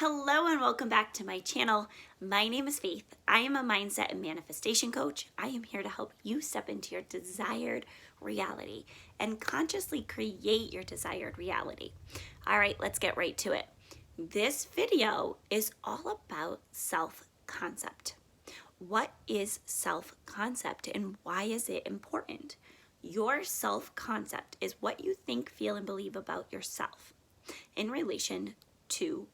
Hello and welcome back to my channel. My name is Faith. I am a mindset and manifestation coach. I am here to help you step into your desired reality and consciously create your desired reality. All right, let's get right to it. This video is all about self-concept. What is self-concept and why is it important? Your self-concept is what you think, feel, and believe about yourself in relation to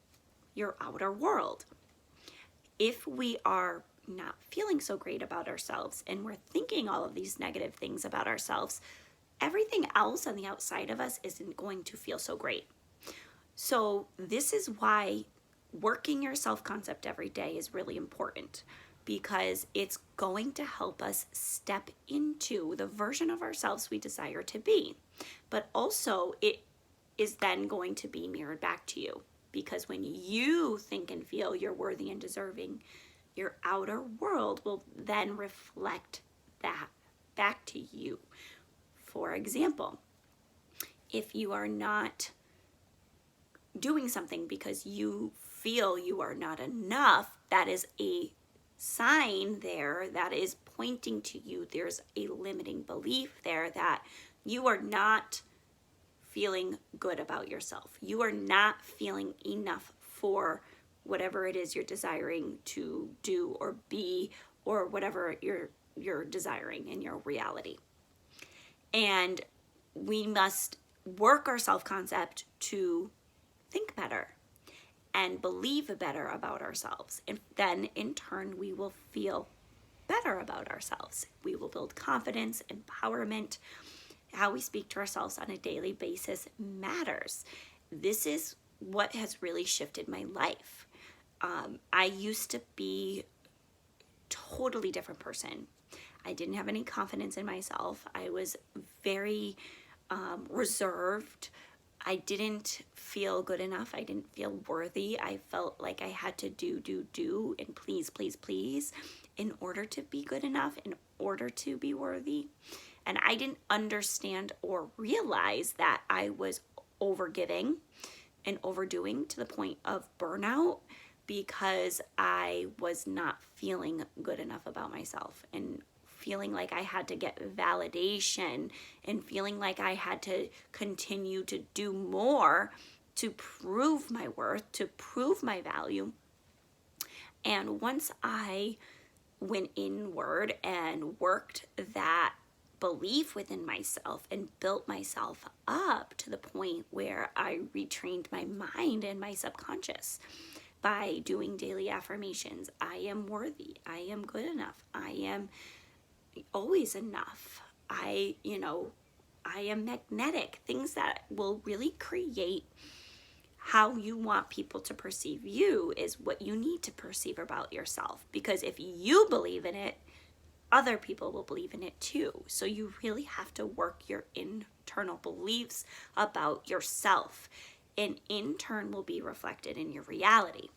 your outer world. If we are not feeling so great about ourselves and we're thinking all of these negative things about ourselves, everything else on the outside of us isn't going to feel so great. So this is why working your self-concept every day is really important, because it's going to help us step into the version of ourselves we desire to be. But also it is then going to be mirrored back to you. Because when you think and feel you're worthy and deserving, your outer world will then reflect that back to you. For example, if you are not doing something because you feel you are not enough, that is a sign there that is pointing to you. There's a limiting belief there that you are not feeling good about yourself. You are not feeling enough for whatever it is you're desiring to do or be, or whatever you're desiring in your reality. And we must work our self-concept to think better and believe better about ourselves. And then in turn, we will feel better about ourselves. We will build confidence, empowerment. How we speak to ourselves on a daily basis matters. This is what has really shifted my life. I used to be a totally different person. I didn't have any confidence in myself. I was very reserved. I didn't feel good enough. I didn't feel worthy. I felt like I had to do, and please in order to be good enough, in order to be worthy. And I didn't understand or realize that I was overgiving and overdoing to the point of burnout, because I was not feeling good enough about myself and feeling like I had to get validation and feeling like I had to continue to do more to prove my worth, to prove my value. And once I went inward and worked that belief within myself and built myself up to the point where I retrained my mind and my subconscious by doing daily affirmations. I am worthy. I am good enough. I am always enough. I am magnetic. Things that will really create how you want people to perceive you is what you need to perceive about yourself. Because if you believe in it, other people will believe in it too. So you really have to work your internal beliefs about yourself, and in turn will be reflected in your reality.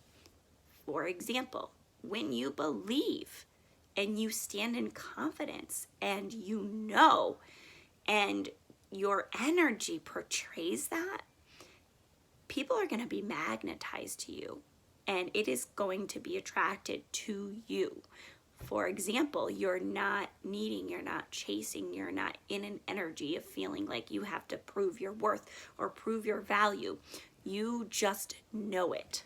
For example, when you believe and you stand in confidence and you know, and your energy portrays that, people are going to be magnetized to you, and it is going to be attracted to you. For example, you're not needing, you're not chasing, you're not in an energy of feeling like you have to prove your worth or prove your value. You just know it.